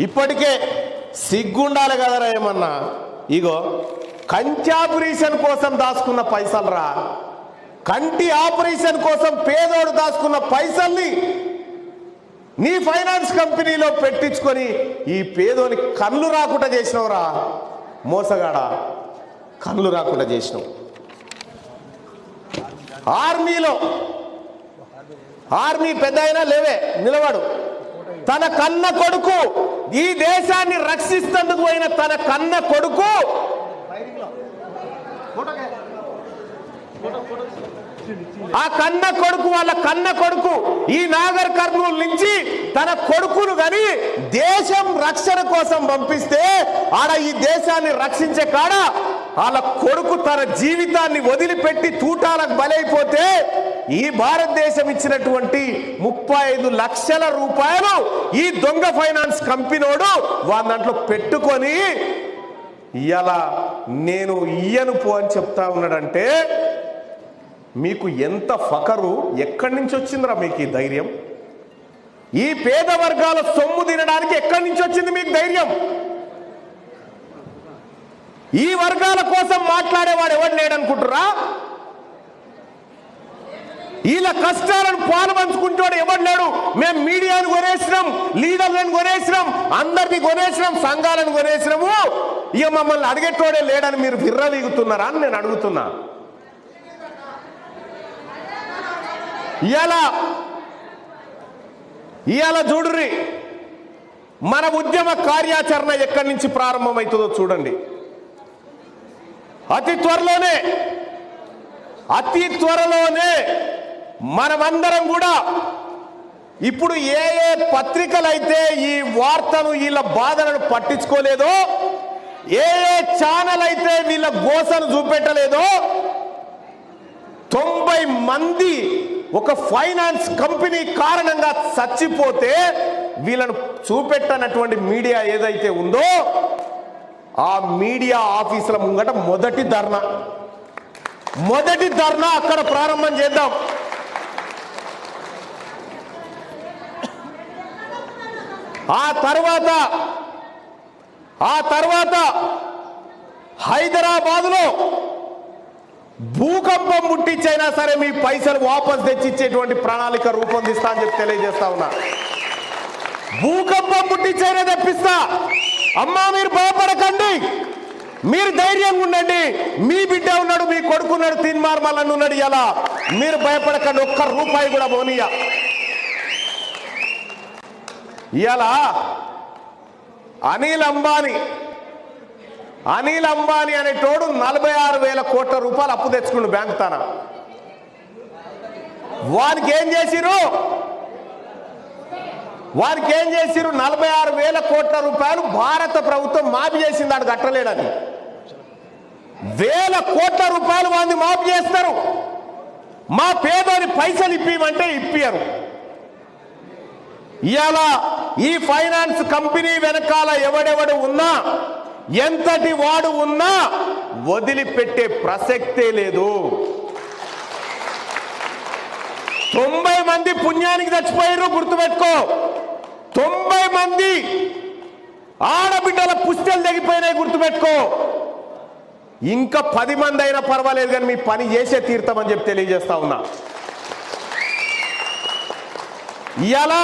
ఇప్పటికే సిగ్గుండాలి కదరా ఏమన్నా. ఇగో కంటి ఆపరేషన్ కోసం దాచుకున్న పైసలు రా, కంటి ఆపరేషన్ కోసం పేదోడు దాచుకున్న పైసల్ని నీ ఫైనాన్స్ కంపెనీలో పెట్టించుకొని ఈ పేదోని కళ్ళు రాకుండా చేసినవురా మోసగాడ, కళ్ళు రాకుండా చేసినావు. ఆర్మీ పెద్ద అయినా లేవే నిలబడు, తన కన్న కొడుకు ఈ దేశాన్ని రక్షిస్తేందుకు పోయిన తన కన్న కొడుకు ఆ కన్న కొడుకు వాళ్ళ కన్న కొడుకు ఈ నాగర్ కర్నూలు నుంచి తన కొడుకును గని దేశం రక్షణ కోసం పంపిస్తే ఆడ ఈ దేశాన్ని రక్షించే కాడ వాళ్ళ కొడుకు తన జీవితాన్ని వదిలిపెట్టి తూటాలకు బలైపోతే ఈ భారతదేశం ఇచ్చినటువంటి 35 లక్షల రూపాయలు ఈ దొంగ ఫైనాన్స్ కంపెనీడు వాళ్ళ దాంట్లో పెట్టుకొని ఇలా నేను ఇయ్యను పో అని చెప్తా ఉన్నాడంటే మీకు ఎంత ఫకరు, ఎక్కడి నుంచి వచ్చిందిరా మీకు ఈ ధైర్యం? ఈ పేద వర్గాల సొమ్ము తినడానికి ఎక్కడి నుంచి వచ్చింది మీకు ధైర్యం? ఈ వర్గాల కోసం మాట్లాడేవాడు ఎవడు లేడనుకుంటురా? వీళ్ళ కష్టాలను పాలు పంచుకుంటాడు ఎవడు లేడు. మేము మీడియాను కొనేసినాం, లీడర్లను కొనేసినాం, అందరినీ కొనేసినాం, సంఘాలను కొనేసినాము, ఇక మమ్మల్ని అడిగేటోడే లేడని మీరు విర్రవీగుతున్నారా అని నేను అడుగుతున్నా. ఇయాల చూడుర్రి మన ఉద్యమ కార్యాచరణ ఎక్కడి నుంచి ప్రారంభమవుతుందో చూడండి. అతి త్వరలోనే మనమందరం కూడా ఇప్పుడు ఏ పత్రికలు అయితే ఈ వార్తను వీళ్ళ బాధలను పట్టించుకోలేదో, ఏ ఛానల్ అయితే వీళ్ళ గోసను చూపెట్టలేదో 90 మంది ఒక ఫైనాన్స్ కంపెనీ కారణంగా చచ్చిపోతే వీళ్ళను చూపెట్టనటువంటి మీడియా ఏదైతే ఉందో ఆ మీడియా ఆఫీసుల ముంగట మొదటి ధర్నా అక్కడ ప్రారంభం చేద్దాం. ఆ తర్వాత హైదరాబాదులో భూకంపం ముట్టించైనా సరే మీ పైసలు వాపస్ తెచ్చిచ్చేటువంటి ప్రణాళిక రూపొందిస్తా అని చెప్పి తెలియజేస్తా ఉన్నా. భూకంపం ముట్టించైనా తెప్పిస్తా. అమ్మా మీరు భయపడకండి, మీరు ధైర్యంగా ఉండండి. మీ బిడ్డ ఉన్నాడు, మీ కొడుకున్నాడు, తీన్మార్మల్ ఉన్నాడు. ఇలా మీరు భయపడకండి, ఒక్క రూపాయి కూడా పోనీయ. ఇలా అనిల్ అంబానీ అనేటోడు 46,000 కోట్ల రూపాయలు అప్పు తెచ్చుకుండు బ్యాంక్ తాన. వానికి ఏం చేసిరు 46,000 కోట్ల రూపాయలు భారత ప్రభుత్వం మాఫీ చేసింది. ఆడు కట్టలేడని 1,000 కోట్ల రూపాయలు వాడిని మాఫీ చేస్తారు. మా పేదోని పైసలు ఇప్పిమంటే ఇప్పియరు. ఇవాళ ఈ ఫైనాన్స్ కంపెనీ వెనకాల ఎవడెవడు ఉన్నా, ఎంతటి వాడు ఉన్నా వదిలిపెట్టే ప్రసక్తే లేదు. 90 మంది పుణ్యానికి చచ్చిపోయారు, గుర్తుపెట్టుకో. 90 మంది ఆడబిడ్డల పుస్తెలు తెగిపోయినాయి, గుర్తుపెట్టుకో. ఇంకా 10 మంది అయినా పర్వాలేదు కానీ మీ పని చేసే తీర్థమని చెప్పి తెలియజేస్తా ఉన్నా. ఇలా